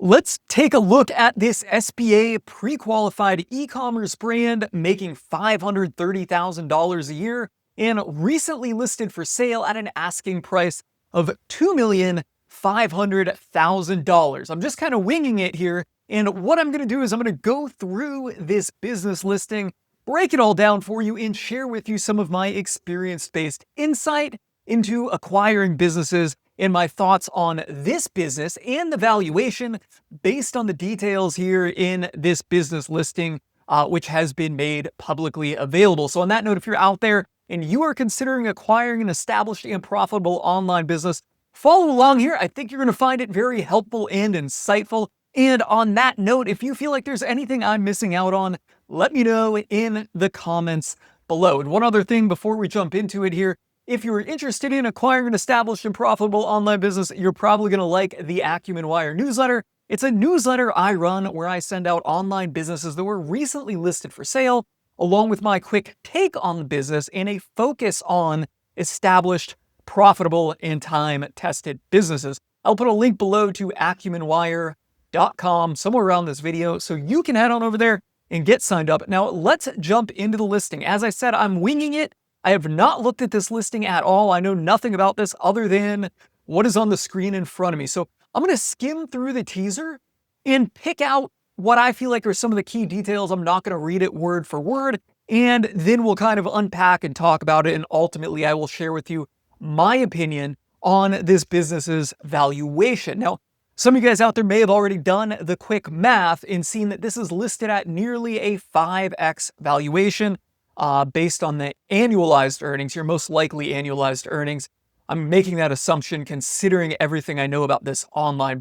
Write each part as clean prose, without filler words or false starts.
Let's take a look at this SBA pre-qualified e-commerce brand making $530,000 a year and recently listed for sale at an asking price of $2,500,000. I'm just kind of winging it here, and what I'm going to do is I'm going to go through this business listing, break it all down for you, and share with you some of my experience-based insight into acquiring businesses and my thoughts on this business and the valuation based on the details here in this business listing, which has been made publicly available. So on that note, if you're out there and you are considering acquiring an established and profitable online business, follow along here. I think you're going to find it very helpful and insightful. And on that note, if you feel like there's anything I'm missing out on, let me know in the comments below. And one other thing before we jump into it here, if you're interested in acquiring an established and profitable online business, you're probably going to like the Acumen Wire newsletter. It's a newsletter I run where I send out online businesses that were recently listed for sale, along with my quick take on the business and a focus on established, profitable, and time-tested businesses. I'll put a link below to acumenwire.com somewhere around this video so you can head on over there and get signed up. Now, let's jump into the listing. As I said, I'm winging it. I have not looked at this listing at all. I know nothing about this other than what is on the screen in front of me. So I'm going to skim through the teaser and pick out what I feel like are some of the key details. I'm not going to read it word for word, and then we'll kind of unpack and talk about it. And ultimately, I will share with you my opinion on this business's valuation. Now, some of you guys out there may have already done the quick math and seen that this is listed at nearly a 5x valuation. Based on the annualized earnings, your most likely annualized earnings. I'm making that assumption considering everything I know about this online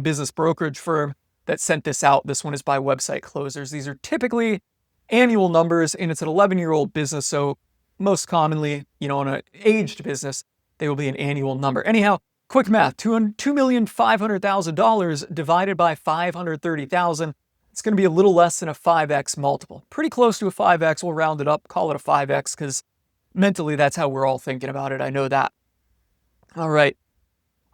business brokerage firm that sent this out. This one is by Website Closers. These are typically annual numbers, and it's an 11-year-old business, so most commonly, on an aged business, they will be an annual number. Anyhow, quick math, $2,500,000 divided by 530,000. It's going to be a little less than a 5x multiple. Pretty close to a 5x. We'll round it up, call it a 5x, because mentally that's how we're all thinking about it. I know that. All right.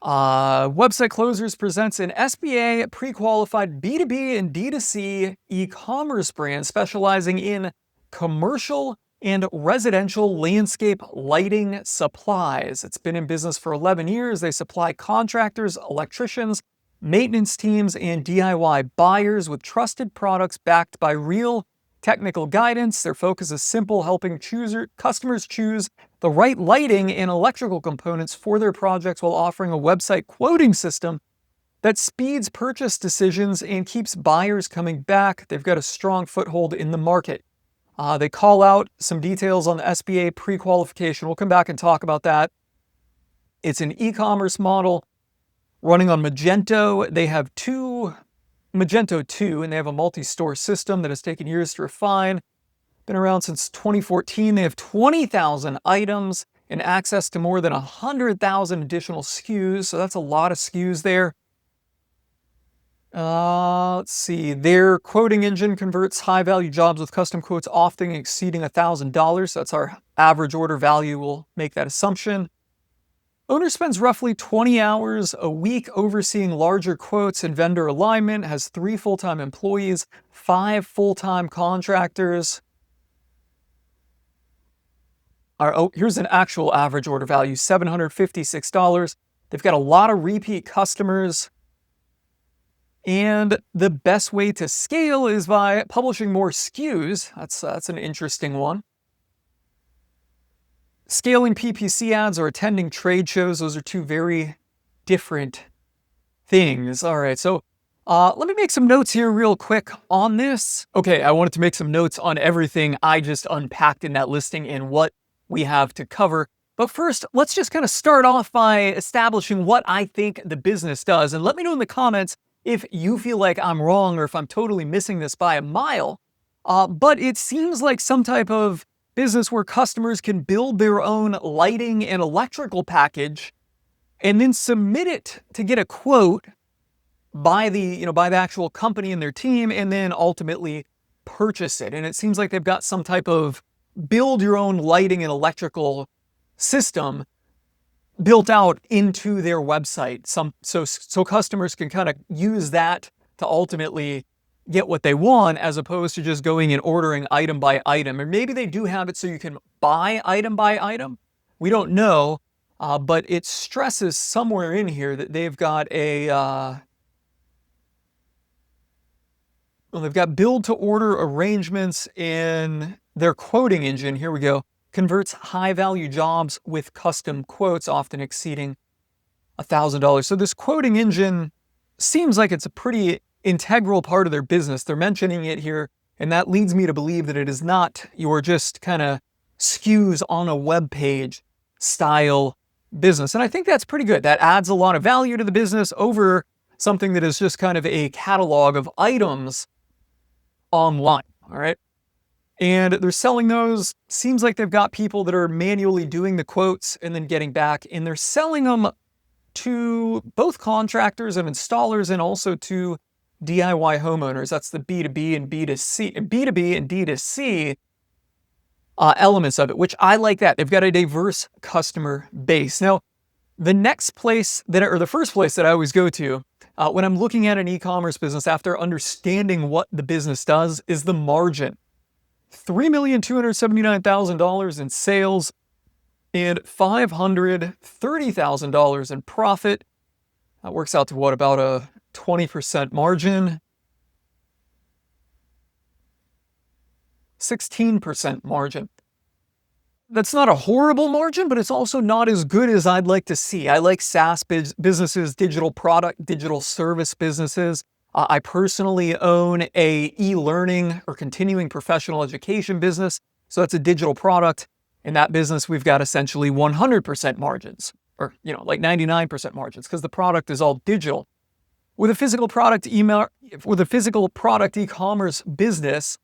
Website Closers presents an SBA pre-qualified B2B and D2C e-commerce brand specializing in commercial and residential landscape lighting supplies. It's been in business for 11 years. They supply contractors, electricians, maintenance teams, and DIY buyers with trusted products backed by real technical guidance. Their focus is simple, helping customers choose the right lighting and electrical components for their projects while offering a website quoting system that speeds purchase decisions and keeps buyers coming back. They've got a strong foothold in the market. They call out some details on the SBA pre-qualification. We'll come back and talk about that. It's an e-commerce model running on Magento. They have Magento 2, and they have a multi-store system that has taken years to refine. Been around since 2014. They have 20,000 items and access to more than 100,000 additional SKUs. So that's a lot of SKUs there. Let's see. Their quoting engine converts high-value jobs with custom quotes often exceeding $1,000. So that's our average order value. We'll make that assumption. Owner spends roughly 20 hours a week overseeing larger quotes and vendor alignment, has 3 full-time employees, 5 full-time contractors. Here's an actual average order value, $756. They've got a lot of repeat customers. And the best way to scale is by publishing more SKUs. That's an interesting one. Scaling PPC ads or attending trade shows, those are two very different things. All right, so let me make some notes here real quick on this. Okay, I wanted to make some notes on everything I just unpacked in that listing and what we have to cover. But first, let's just kind of start off by establishing what I think the business does. And let me know in the comments if you feel like I'm wrong or if I'm totally missing this by a mile. But it seems like some type of business where customers can build their own lighting and electrical package and then submit it to get a quote by the actual company and their team, and then ultimately purchase it. And it seems like they've got some type of build your own lighting and electrical system built out into their website. So customers can kind of use that to ultimately get what they want, as opposed to just going and ordering item by item. Or maybe they do have it so you can buy item by item. We don't know, but it stresses somewhere in here that they've got they've got build to order arrangements in their quoting engine. Here we go. Converts high value jobs with custom quotes, often exceeding $1,000. So this quoting engine seems like it's a pretty integral part of their business. They're mentioning it here, and that leads me to believe that it is not your just kind of SKUs on a web page style business. And I think that's pretty good. That adds a lot of value to the business over something that is just kind of a catalog of items online. All right. And they're selling those. Seems like they've got people that are manually doing the quotes and then getting back, and they're selling them to both contractors and installers, and also to DIY homeowners. That's the B2B and B2B and D2C elements of it, which I like that. They've got a diverse customer base. Now, the first place that I always go to when I'm looking at an e-commerce business after understanding what the business does is the margin. $3,279,000 in sales and $530,000 in profit. That works out to what, about a 20% margin? 16% margin. That's not a horrible margin, but it's also not as good as I'd like to see. I like SaaS businesses, digital product, digital service businesses. I personally own a e-learning or continuing professional education business. So that's a digital product. In that business, we've got essentially 100% margins, or, like 99% margins, because the product is all digital. With a physical product e-commerce business,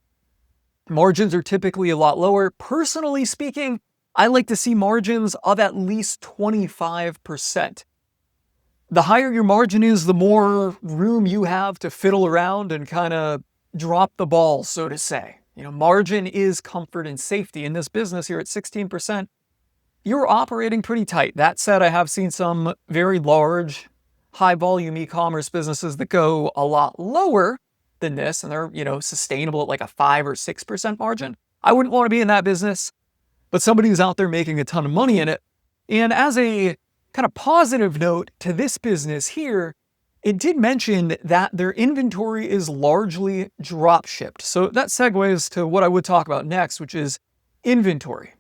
margins are typically a lot lower. Personally speaking, I like to see margins of at least 25%. The higher your margin is, the more room you have to fiddle around and kind of drop the ball, so to say. Margin is comfort and safety. In this business here at 16%, you're operating pretty tight. That said, I have seen some very large, high volume e-commerce businesses that go a lot lower than this, and they're, sustainable at like a 5 or 6% margin. I wouldn't want to be in that business, but somebody who's out there making a ton of money in it. And as a kind of positive note to this business here, it did mention that their inventory is largely drop shipped. So that segues to what I would talk about next, which is inventory.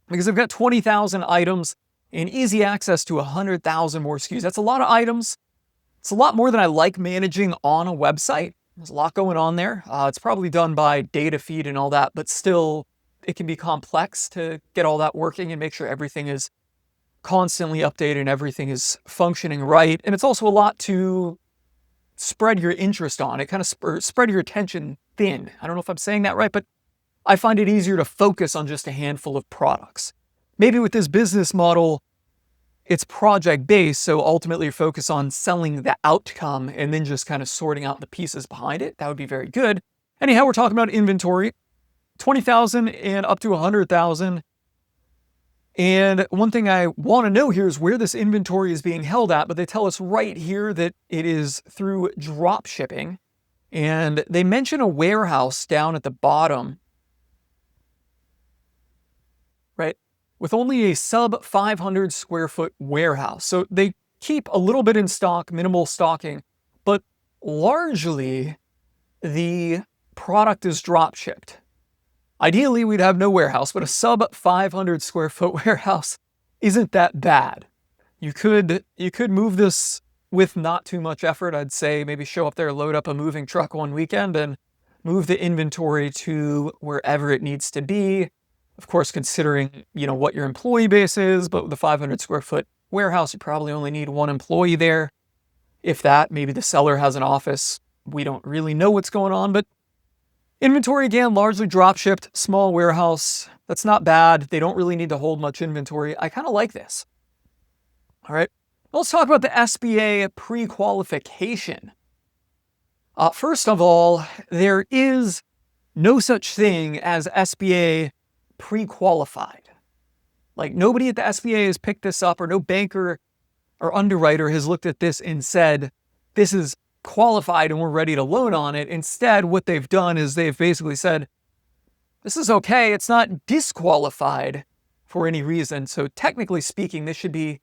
Because they've got 20,000 items and easy access to 100,000 more SKUs. That's a lot of items. It's a lot more than I like managing on a website. There's a lot going on there. It's probably done by data feed and all that, but still it can be complex to get all that working and make sure everything is constantly updated and everything is functioning right. And it's also a lot to spread your interest on. It kind of spread your attention thin. I don't know if I'm saying that right, but I find it easier to focus on just a handful of products. Maybe with this business model, it's project-based, so ultimately you focus on selling the outcome and then just kind of sorting out the pieces behind it. That would be very good. Anyhow, we're talking about inventory, 20,000 and up to 100,000. And one thing I want to know here is where this inventory is being held at, but they tell us right here that it is through drop shipping. And they mention a warehouse down at the bottom, right? With only a sub 500 square foot warehouse. So they keep a little bit in stock, minimal stocking, but largely the product is drop shipped. Ideally, we'd have no warehouse, but a sub 500 square foot warehouse isn't that bad. You could move this with not too much effort. I'd say maybe show up there, load up a moving truck one weekend, and move the inventory to wherever it needs to be. Of course, considering, what your employee base is, but with a 500 square foot warehouse, you probably only need one employee there. If that, maybe the seller has an office. We don't really know what's going on, but inventory, again, largely drop shipped, small warehouse. That's not bad. They don't really need to hold much inventory. I kind of like this. All right. Let's talk about the SBA Prequalification. First of all, there is no such thing as SBA pre-qualified. Like nobody at the SBA has picked this up, or no banker or underwriter has looked at this and said, this is qualified and we're ready to loan on it. Instead, what they've done is they've basically said, this is okay. It's not disqualified for any reason. So technically speaking, this should be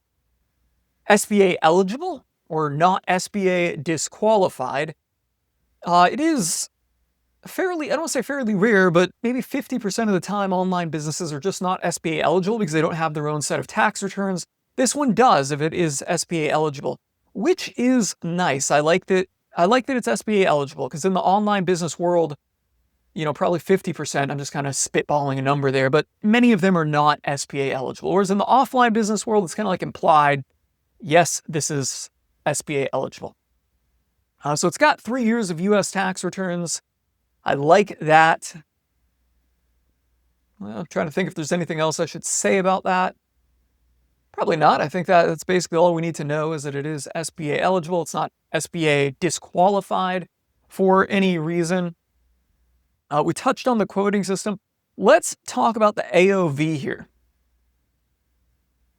SBA eligible or not SBA disqualified. It is fairly, I don't want to say fairly rare, but maybe 50% of the time online businesses are just not SBA eligible because they don't have their own set of tax returns. This one does if it is SBA eligible, which is nice. I like that it's SBA eligible, because in the online business world, probably 50%, I'm just kind of spitballing a number there, but many of them are not SBA eligible. Whereas in the offline business world, it's kind of like implied, yes, this is SBA eligible. So it's got 3 years of US tax returns. I like that. Well, I'm trying to think if there's anything else I should say about that. Probably not. I think that's basically all we need to know, is that it is SBA eligible. It's not SBA disqualified for any reason. We touched on the quoting system. Let's talk about the AOV here.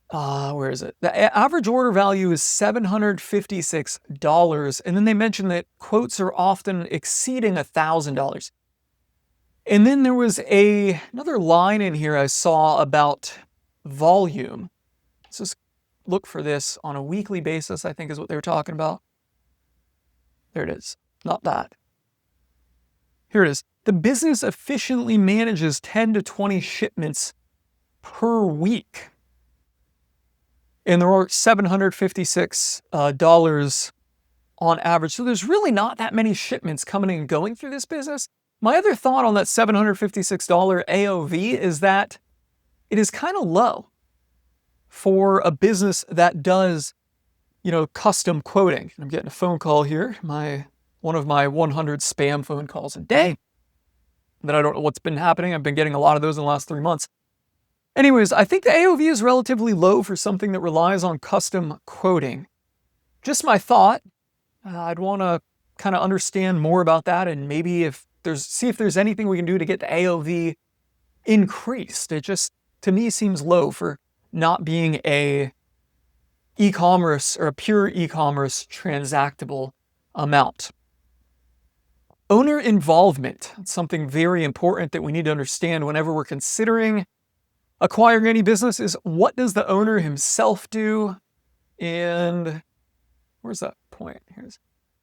Where is it? The average order value is $756. And then they mentioned that quotes are often exceeding $1,000. And then there was another line in here I saw about volume. Let's just look for this on a weekly basis, I think is what they were talking about. There it is. Not that. Here it is. The business efficiently manages 10 to 20 shipments per week. And there are $756 on average. So there's really not that many shipments coming and going through this business. My other thought on that $756 AOV is that it is kind of low for a business that does, custom quoting. I'm getting a phone call here, one of my 100 spam phone calls a day, that I don't know what's been happening. I've been getting a lot of those in the last 3 months. Anyways, I think the AOV is relatively low for something that relies on custom quoting. Just my thought. I'd want to kind of understand more about that, and maybe see if there's anything we can do to get the AOV increased. It just, to me, seems low for not being a e-commerce or a pure e-commerce transactable amount. Owner involvement. It's something very important that we need to understand whenever we're considering acquiring any business, is what does the owner himself do? And where's that point?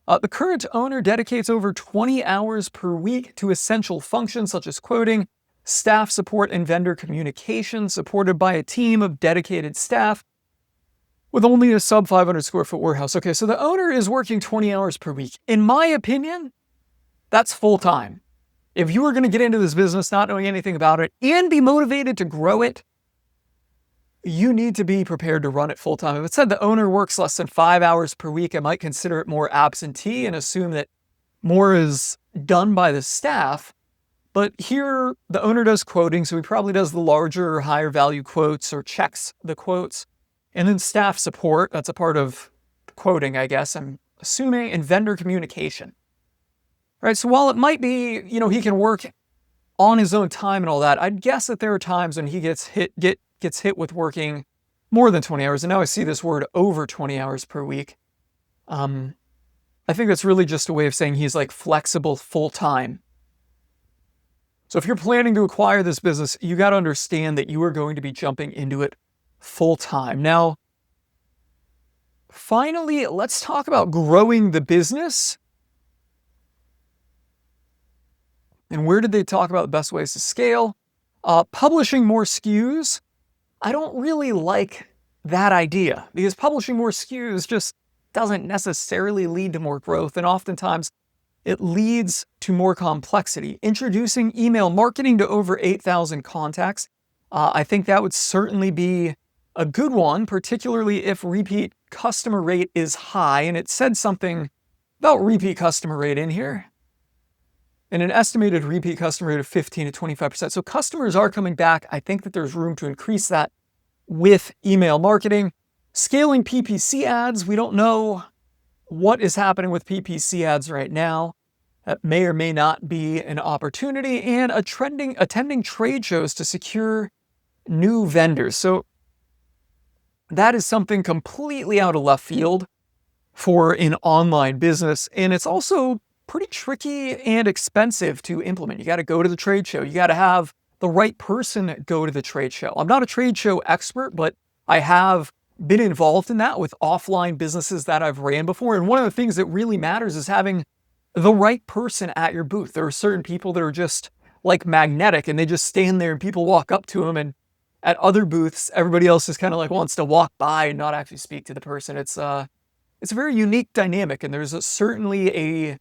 The current owner dedicates over 20 hours per week to essential functions such as quoting, staff support, and vendor communication, supported by a team of dedicated staff with only a sub 500 square foot warehouse. Okay, so the owner is working 20 hours per week. In my opinion, that's full time. If you are going to get into this business not knowing anything about it and be motivated to grow it, you need to be prepared to run it full time. If it said the owner works less than 5 hours per week, I might consider it more absentee and assume that more is done by the staff. But here, the owner does quoting, so he probably does the larger or higher value quotes or checks the quotes. And then staff support, that's a part of quoting, I guess, I'm assuming, and vendor communication. Right, so while it might be, he can work on his own time and all that, I'd guess that there are times when he gets hit with working more than 20 hours. And now I see this word over 20 hours per week. I think that's really just a way of saying he's like flexible full time. So if you're planning to acquire this business, you got to understand that you are going to be jumping into it full time. Now, finally, let's talk about growing the business. And where did they talk about the best ways to scale? Publishing more SKUs. I don't really like that idea, because publishing more SKUs just doesn't necessarily lead to more growth. And oftentimes it leads to more complexity. Introducing email marketing to over 8,000 contacts. I think that would certainly be a good one, particularly if repeat customer rate is high. And it said something about repeat customer rate in here. And an estimated repeat customer rate of 15 to 25%. So customers are coming back. I think that there's room to increase that with email marketing. Scaling PPC ads. We don't know what is happening with PPC ads right now. That may or may not be an opportunity. And attending trade shows to secure new vendors. So that is something completely out of left field for an online business. And it's also pretty tricky and expensive to implement. You got to go to the trade show. You got to have the right person go to the trade show. I'm not a trade show expert, but I have been involved in that with offline businesses that I've ran before. And one of the things that really matters is having the right person at your booth. There are certain people that are just like magnetic and they just stand there and people walk up to them. And at other booths, everybody else just kind of like wants to walk by and not actually speak to the person. It's a very unique dynamic, and there's certainly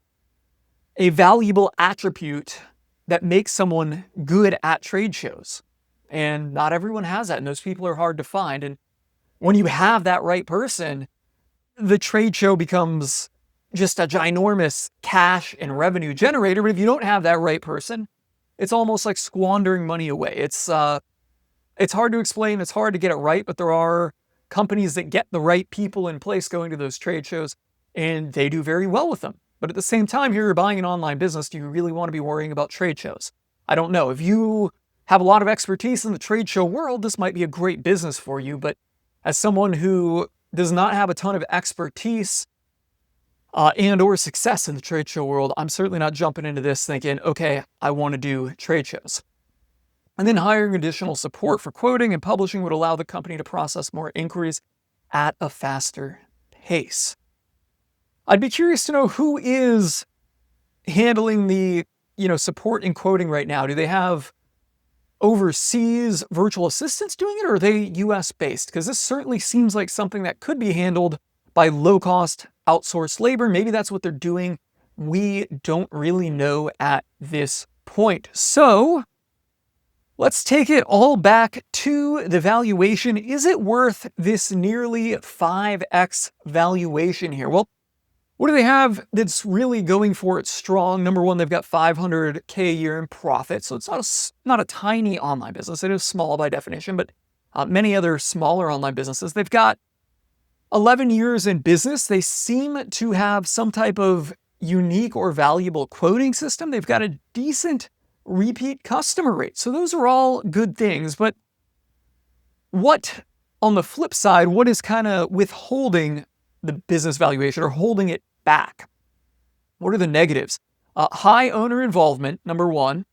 a valuable attribute that makes someone good at trade shows. And not everyone has that, and those people are hard to find. And when you have that right person, the trade show becomes just a ginormous cash and revenue generator. But if you don't have that right person, it's almost like squandering money away. It's hard to explain, it's hard to get it right, but there are companies that get the right people in place going to those trade shows, and they do very well with them. But at the same time, here you're buying an online business. Do you really want to be worrying about trade shows? I don't know. If you have a lot of expertise in the trade show world, this might be a great business for you. But as someone who does not have a ton of expertise and or success in the trade show world, I'm certainly not jumping into this thinking, okay, I want to do trade shows. And then hiring additional support for quoting and publishing would allow the company to process more inquiries at a faster pace. I'd be curious to know who is handling the, support and quoting right now. Do they have overseas virtual assistants doing it, or are they US based? Because this certainly seems like something that could be handled by low-cost outsourced labor. Maybe that's what they're doing. We don't really know at this point. So let's take it all back to the valuation. Is it worth this nearly 5x valuation here? Well, what do they have that's really going for it strong? Number one, they've got $500K a year in profit. So it's not a tiny online business. It is small by definition, but many other smaller online businesses. They've got 11 years in business. They seem to have some type of unique or valuable quoting system. They've got a decent repeat customer rate. So those are all good things. But what, on the flip side, what is kind of withholding the business valuation or holding it back? What are the negatives? High owner involvement, number one.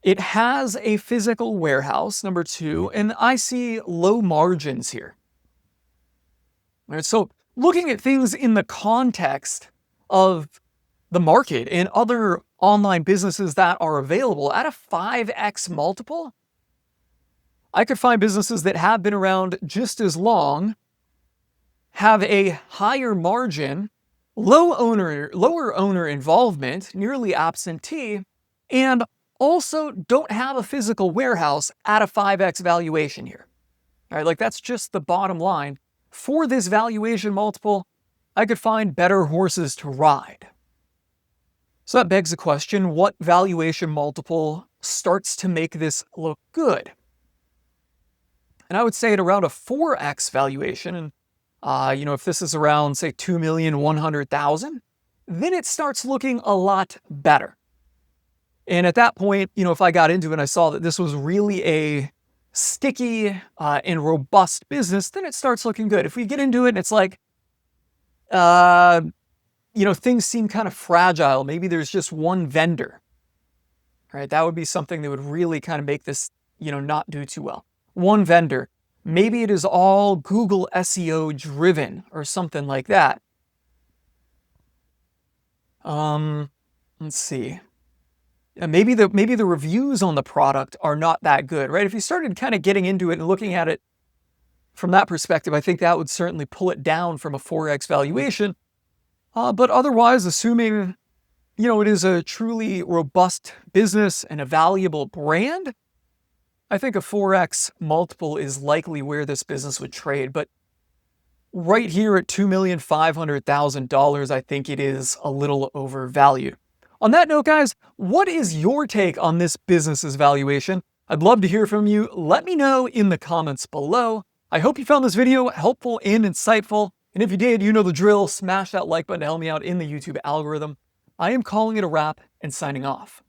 It has a physical warehouse, number two, and I see low margins here. All right, so looking at things in the context of the market and other online businesses that are available at a 5x multiple, I could find businesses that have been around just as long, have a higher margin, lower owner involvement, nearly absentee, and also don't have a physical warehouse at a 5x valuation here. All right, like that's just the bottom line. For this valuation multiple, I could find better horses to ride. So that begs the question, what valuation multiple starts to make this look good? And I would say at around a 4x valuation, and if this is around, say, $2,100,000, then it starts looking a lot better. And at that point, if I got into it and I saw that this was really a sticky and robust business, then it starts looking good. If we get into it and it's like, things seem kind of fragile. Maybe there's just one vendor, right? That would be something that would really kind of make this, not do too well. One vendor. Maybe it is all Google SEO driven or something like that. Let's see. Maybe the reviews on the product are not that good, right? If you started kind of getting into it and looking at it from that perspective, I think that would certainly pull it down from a 4x valuation. But otherwise, assuming, it is a truly robust business and a valuable brand, I think a 4x multiple is likely where this business would trade. But right here at $2,500,000, I think it is a little overvalued. On that note, guys, what is your take on this business's valuation? I'd love to hear from you. Let me know in the comments below. I hope you found this video helpful and insightful. And if you did, you know the drill. Smash that like button to help me out in the YouTube algorithm. I am calling it a wrap and signing off.